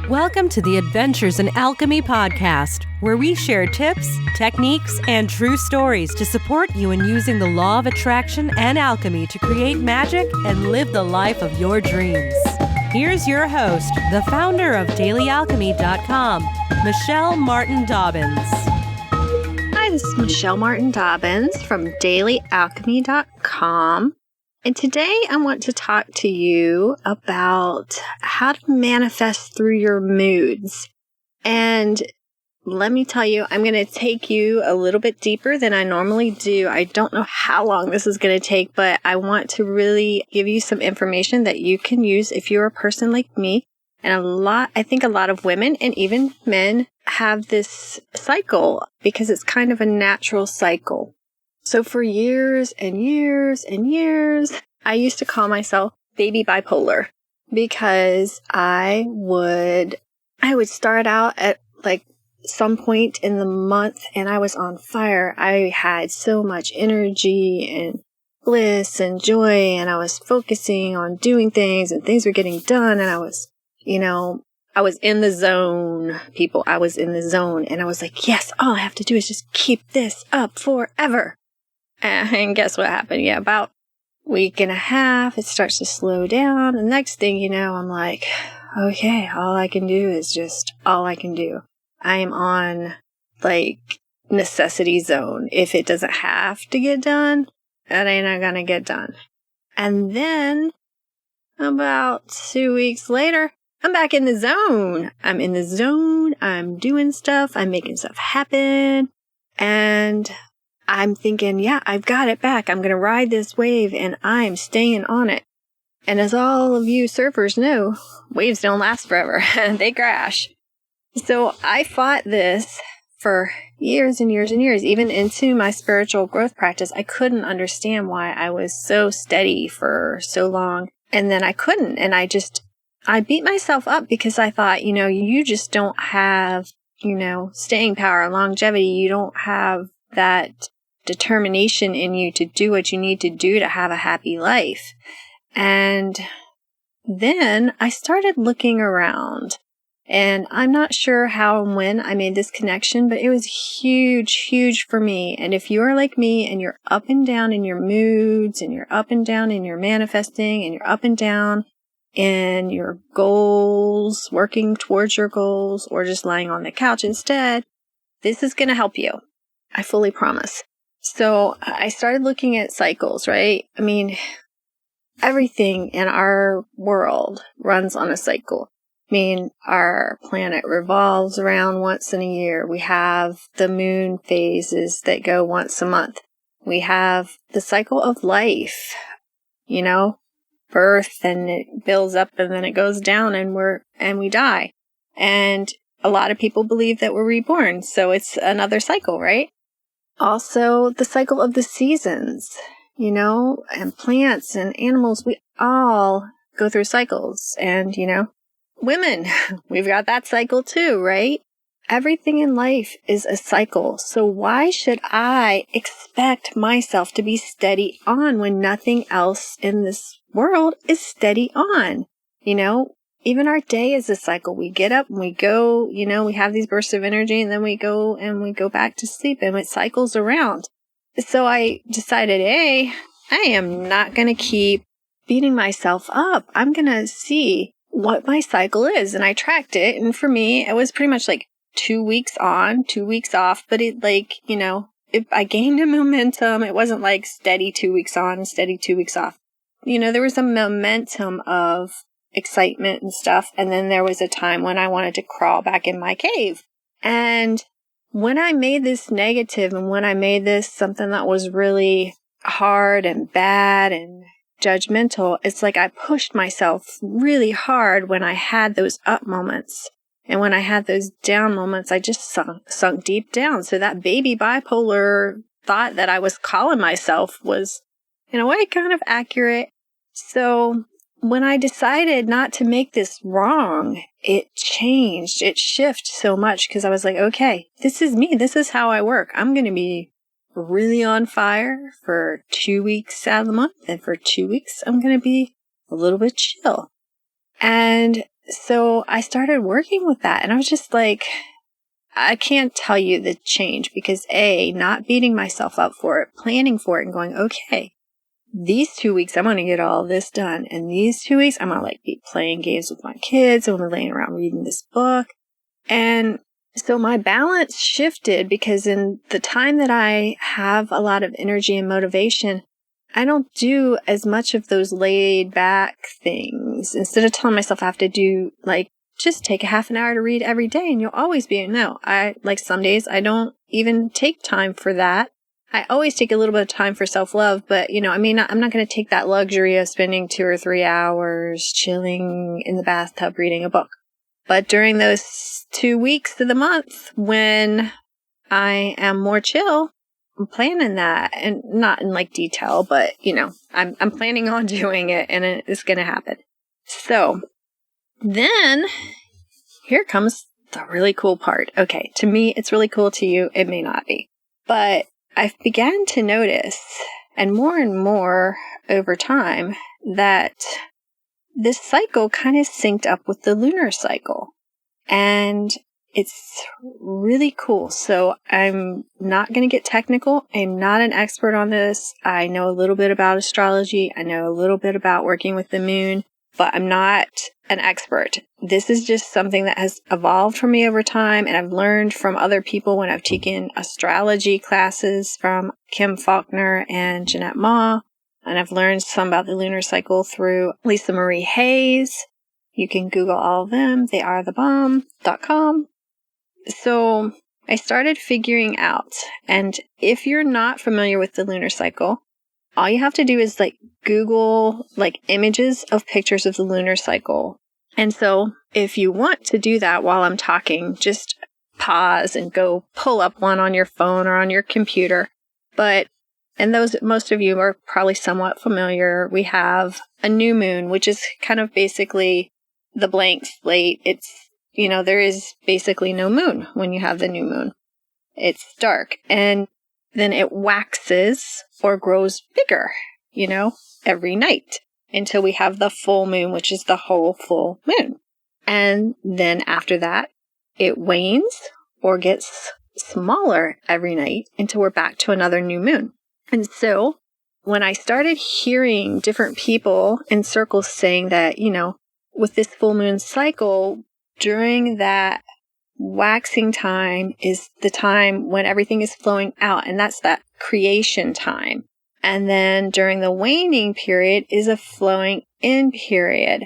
Welcome to the Adventures in Alchemy podcast, where we share tips, techniques, and true stories to support you in using the law of attraction and alchemy to create magic and live the life of your dreams. Here's your host, the founder of DailyAlchemy.com, Michelle Martin Dobbins. Hi, this is Michelle Martin Dobbins from DailyAlchemy.com. And today I want to talk to you about how to manifest through your moods. And let me tell you, I'm going to take you a little bit deeper than I normally do. I don't know how long this is going to take, but I want to really give you some information that you can use if you're a person like me. And I think a lot of women and even men have this cycle because it's kind of a natural cycle. So for years and years and years, I used to call myself baby bipolar because I would start out at like some point in the month and I was on fire. I had so much energy and bliss and joy, and I was focusing on doing things and things were getting done, and I was in the zone, people. I was in the zone, and I was like, yes, all I have to do is just keep this up forever. And guess what happened? Yeah, about a week and a half, it starts to slow down. The next thing you know, I'm like, okay, all I can do is just all I can do. I am on like necessity zone. If it doesn't have to get done, it ain't not gonna get done. And then about 2 weeks later, I'm back in the zone. I'm in the zone. I'm doing stuff. I'm making stuff happen. And I'm thinking, yeah, I've got it back. I'm going to ride this wave and I'm staying on it. And as all of you surfers know, waves don't last forever. They crash. So I fought this for years and years and years. Even into my spiritual growth practice, I couldn't understand why I was so steady for so long. And then I couldn't. And I beat myself up because I thought, you just don't have, staying power, longevity. You don't have that determination in you to do what you need to do to have a happy life. And then I started looking around, and I'm not sure how and when I made this connection, but it was huge, huge for me. And if you're like me and you're up and down in your moods, and you're up and down in your manifesting, and you're up and down in your goals, working towards your goals, or just lying on the couch instead, this is going to help you. I fully promise. So I started looking at cycles, right? I mean, everything in our world runs on a cycle. I mean, our planet revolves around once in a year. We have the moon phases that go once a month. We have the cycle of life, birth, and it builds up and then it goes down and we die. And a lot of people believe that we're reborn. So it's another cycle, right? Also, the cycle of the seasons, and plants and animals, we all go through cycles. And, women, we've got that cycle too, right? Everything in life is a cycle. So why should I expect myself to be steady on when nothing else in this world is steady on? Even our day is a cycle. We get up and we go, we have these bursts of energy, and then we go back to sleep, and it cycles around. So I decided, I am not going to keep beating myself up. I'm going to see what my cycle is. And I tracked it. And for me, it was pretty much like 2 weeks on, 2 weeks off. But it I gained a momentum. It wasn't like steady 2 weeks on, steady 2 weeks off. There was a momentum of excitement and stuff. And then there was a time when I wanted to crawl back in my cave. And when I made this negative, and when I made this something that was really hard and bad and judgmental, it's like I pushed myself really hard when I had those up moments. And when I had those down moments, I just sunk deep down. So that baby bipolar thought that I was calling myself was, in a way, kind of accurate. So when I decided not to make this wrong, it changed. It shifted so much because I was like, okay, this is me. This is how I work. I'm going to be really on fire for 2 weeks out of the month. And for 2 weeks, I'm going to be a little bit chill. And so I started working with that, and I was just like, I can't tell you the change because not beating myself up for it, planning for it and going, okay, these 2 weeks, I'm going to get all this done. And these 2 weeks, I'm going to like be playing games with my kids. I'm going to be laying around reading this book. And so my balance shifted because in the time that I have a lot of energy and motivation, I don't do as much of those laid back things. Instead of telling myself I have to do like, just take a half an hour to read every day and you'll always be, no, I like some days I don't even take time for that. I always take a little bit of time for self-love, but I'm not going to take that luxury of spending 2 or 3 hours chilling in the bathtub reading a book. But during those 2 weeks of the month when I am more chill, I'm planning that, and not in like detail, but I'm planning on doing it and it's going to happen. So then here comes the really cool part. Okay, to me, it's really cool. To you, it may not be. But I've began to notice, and more over time, that this cycle kind of synced up with the lunar cycle. And it's really cool. So I'm not going to get technical. I'm not an expert on this. I know a little bit about astrology. I know a little bit about working with the moon, but I'm not an expert. This is just something that has evolved for me over time, and I've learned from other people when I've taken astrology classes from Kim Faulkner and Jeanette Ma, and I've learned some about the lunar cycle through Lisa Marie Hayes. You can Google all of them. theyarethebomb.com. So I started figuring out, and if you're not familiar with the lunar cycle, all you have to do is Google images of pictures of the lunar cycle. And so if you want to do that while I'm talking, just pause and go pull up one on your phone or on your computer. And most of you are probably somewhat familiar. We have a new moon, which is kind of basically the blank slate. It's, there is basically no moon when you have the new moon. It's dark. And then it waxes or grows bigger, every night until we have the full moon, which is the whole full moon. And then after that, it wanes or gets smaller every night until we're back to another new moon. And so when I started hearing different people in circles saying that, with this full moon cycle, during that waxing time is the time when everything is flowing out, and that's that creation time. And then during the waning period is a flowing in period.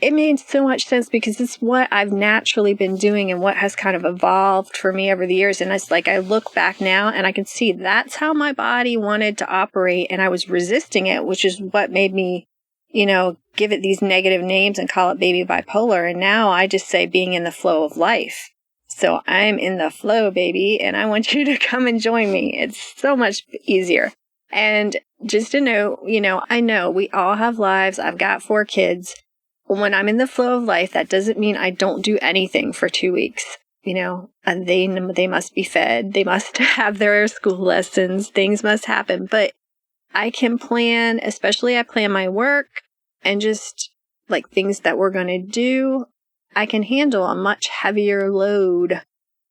It made so much sense because it's what I've naturally been doing and what has kind of evolved for me over the years. And it's I look back now and I can see that's how my body wanted to operate, and I was resisting it, which is what made me, give it these negative names and call it baby bipolar. And now I just say being in the flow of life. So I'm in the flow, baby, and I want you to come and join me. It's so much easier. And just to know, I know we all have lives. I've got 4 kids. When I'm in the flow of life, that doesn't mean I don't do anything for 2 weeks. And they must be fed. They must have their school lessons. Things must happen. But I can plan, especially I plan my work and just things that we're going to do. I can handle a much heavier load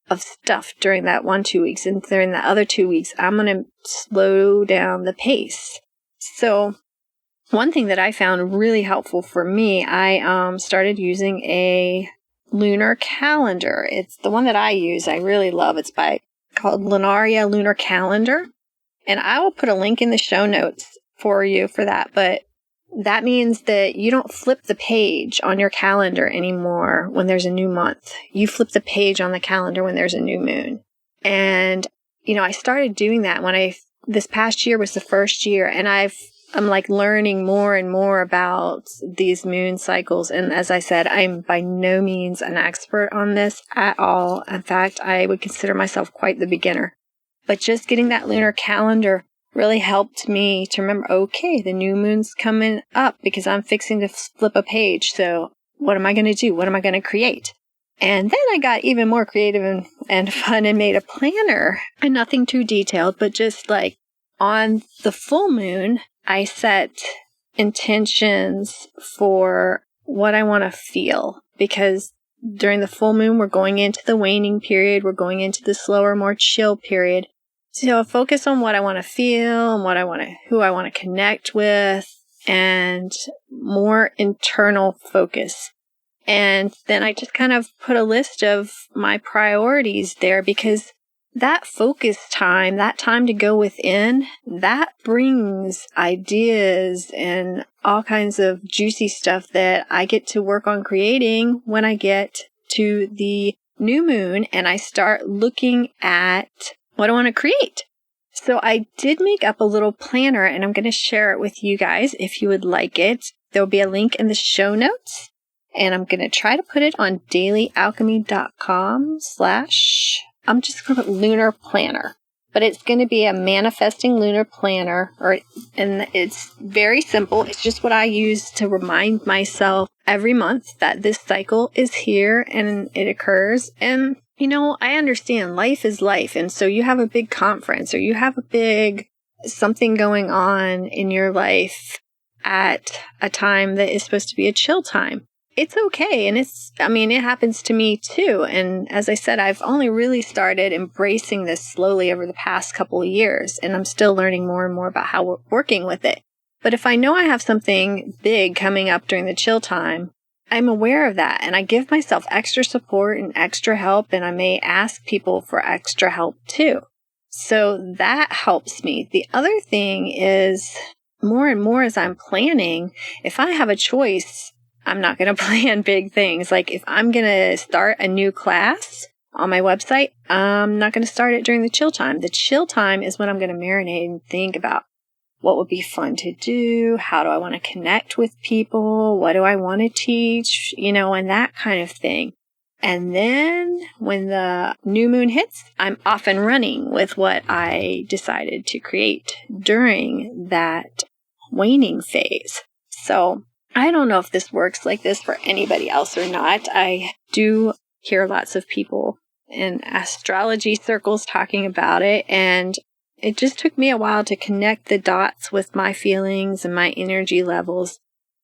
of stuff during that 1-2 weeks. And during the other 2 weeks, I'm going to slow down the pace. So one thing that I found really helpful for me, I started using a lunar calendar. It's the one that I use. I really love. It's called Lunaria Lunar Calendar. And I will put a link in the show notes for you for that. But that means that you don't flip the page on your calendar anymore when there's a new month. You flip the page on the calendar when there's a new moon. And, I started doing that this past year was the first year, and I'm learning more and more about these moon cycles. And as I said, I'm by no means an expert on this at all. In fact, I would consider myself quite the beginner. But just getting that lunar calendar really helped me to remember, okay, the new moon's coming up because I'm fixing to flip a page. So what am I going to do? What am I going to create? And then I got even more creative and fun and made a planner, and nothing too detailed, but just on the full moon, I set intentions for what I want to feel, because during the full moon, we're going into the waning period. We're going into the slower, more chill period. So focus on what I want to feel and who I want to connect with, and more internal focus. And then I just kind of put a list of my priorities there, because that focus time, that time to go within, that brings ideas and all kinds of juicy stuff that I get to work on creating when I get to the new moon and I start looking at what I want to create. So I did make up a little planner, and I'm going to share it with you guys if you would like it. There'll be a link in the show notes, and I'm going to try to put it on dailyalchemy.com/ I'm just going to put lunar planner, but it's going to be a manifesting lunar planner, and it's very simple. It's just what I use to remind myself every month that this cycle is here and it occurs. And, I understand life is life. And so you have a big conference or you have a big something going on in your life at a time that is supposed to be a chill time. It's okay. And it happens to me too. And as I said, I've only really started embracing this slowly over the past couple of years, and I'm still learning more and more about how we're working with it. But if I know I have something big coming up during the chill time, I'm aware of that, and I give myself extra support and extra help, and I may ask people for extra help too. So that helps me. The other thing is, more and more as I'm planning, if I have a choice, I'm not going to plan big things. Like if I'm going to start a new class on my website, I'm not going to start it during the chill time. The chill time is when I'm going to marinate and think about what would be fun to do. How do I want to connect with people? What do I want to teach? And that kind of thing. And then when the new moon hits, I'm off and running with what I decided to create during that waning phase. So I don't know if this works like this for anybody else or not. I do hear lots of people in astrology circles talking about it, and it just took me a while to connect the dots with my feelings and my energy levels,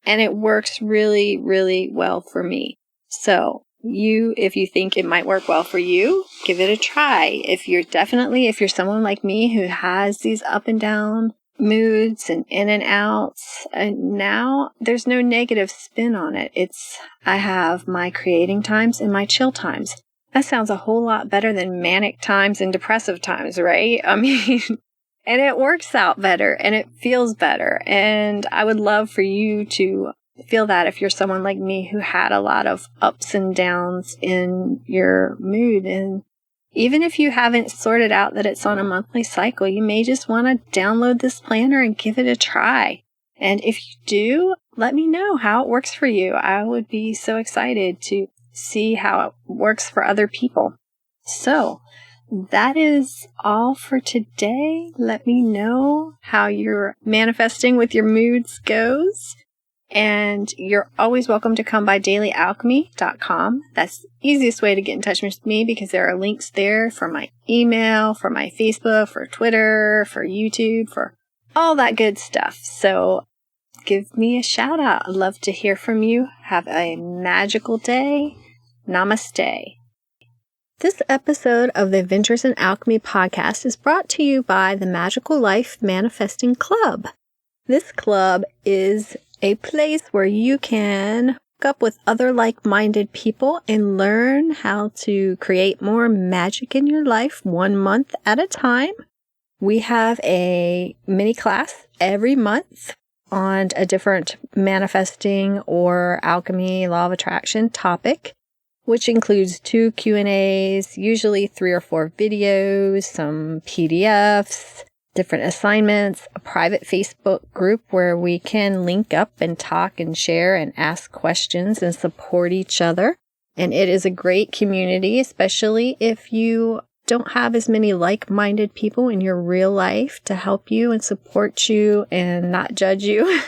and it works really, really well for me. So if you think it might work well for you, give it a try. If you're someone like me who has these up and down moods and in and outs, and now there's no negative spin on it. I have my creating times and my chill times. That sounds a whole lot better than manic times and depressive times, right? And it works out better and it feels better. And I would love for you to feel that if you're someone like me who had a lot of ups and downs in your mood. And even if you haven't sorted out that it's on a monthly cycle, you may just want to download this planner and give it a try. And if you do, let me know how it works for you. I would be so excited to see how it works for other people. So that is all for today. Let me know how your manifesting with your moods goes. And you're always welcome to come by dailyalchemy.com. That's the easiest way to get in touch with me, because there are links there for my email, for my Facebook, for Twitter, for YouTube, for all that good stuff. So give me a shout out. I'd love to hear from you. Have a magical day. Namaste. This episode of the Adventures in Alchemy podcast is brought to you by the Magical Life Manifesting Club. This club is a place where you can hook up with other like-minded people and learn how to create more magic in your life 1 month at a time. We have a mini class every month on a different manifesting or alchemy, law of attraction topic, which includes 2 Q&As, usually 3 or 4 videos, some PDFs, different assignments, a private Facebook group where we can link up and talk and share and ask questions and support each other. And it is a great community, especially if you don't have as many like-minded people in your real life to help you and support you and not judge you.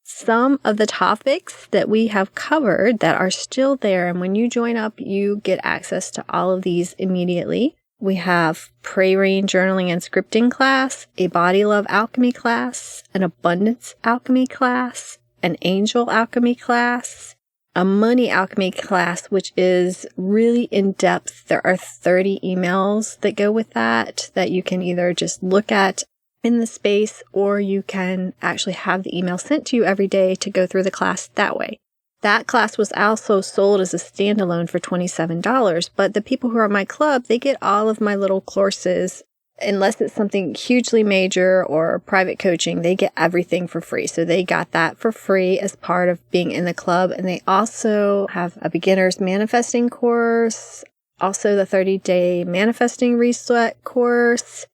Some of the topics that we have covered that are still there, and when you join up, you get access to all of these immediately. We have praying, journaling, and scripting class, a body love alchemy class, an abundance alchemy class, an angel alchemy class, a money alchemy class, which is really in depth. There are 30 emails that go with that you can either just look at in the space, or you can actually have the email sent to you every day to go through the class that way. That class was also sold as a standalone for $27, but the people who are in my club, they get all of my little courses. Unless it's something hugely major or private coaching, they get everything for free. So they got that for free as part of being in the club. And they also have a beginner's manifesting course, also the 30-day manifesting reset course.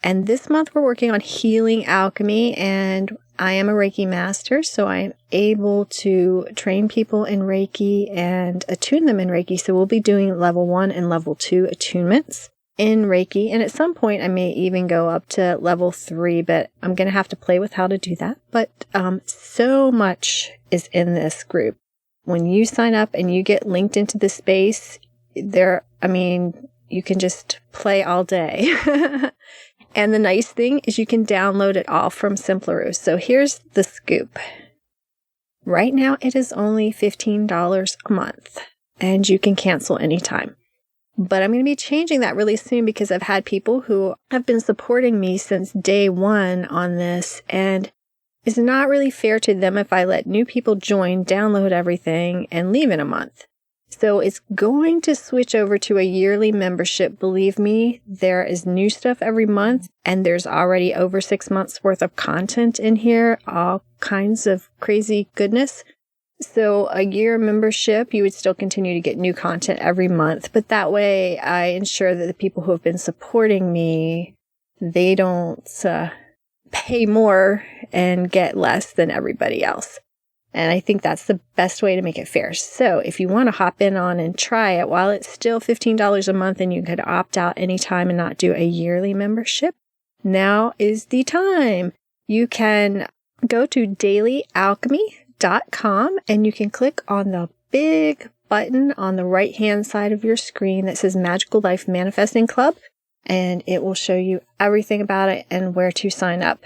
And this month we're working on healing alchemy, and I am a Reiki master, so I am able to train people in Reiki and attune them in Reiki. So we'll be doing level 1 and level 2 attunements in Reiki. And at some point I may even go up to level 3, but I'm going to have to play with how to do that. But so much is in this group. When you sign up and you get linked into the space, you can just play all day. And the nice thing is you can download it all from Simpleroo. So here's the scoop. Right now it is only $15 a month, and you can cancel anytime. But I'm going to be changing that really soon, because I've had people who have been supporting me since day one on this, and it's not really fair to them if I let new people join, download everything, and leave in a month. So it's going to switch over to a yearly membership. Believe me, there is new stuff every month, and there's already over 6 months worth of content in here, all kinds of crazy goodness. So a year membership, you would still continue to get new content every month, but that way I ensure that the people who have been supporting me, they don't pay more and get less than everybody else. And I think that's the best way to make it fair. So if you want to hop in on and try it while it's still $15 a month, and you could opt out anytime and not do a yearly membership, now is the time. You can go to dailyalchemy.com and you can click on the big button on the right-hand side of your screen that says Magical Life Manifesting Club, and it will show you everything about it and where to sign up.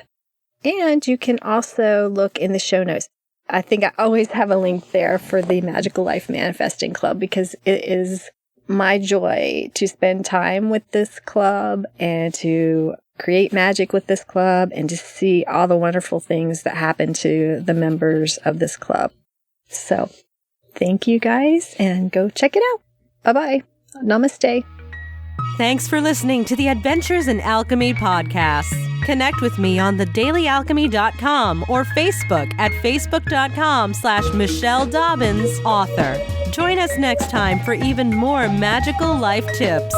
And you can also look in the show notes. I think I always have a link there for the Magical Life Manifesting Club, because it is my joy to spend time with this club and to create magic with this club and to see all the wonderful things that happen to the members of this club. So thank you guys, and go check it out. Bye-bye. Namaste. Thanks for listening to the Adventures in Alchemy podcast. Connect with me on thedailyalchemy.com or Facebook at facebook.com/Michelle Dobbins author. Join us next time for even more magical life tips.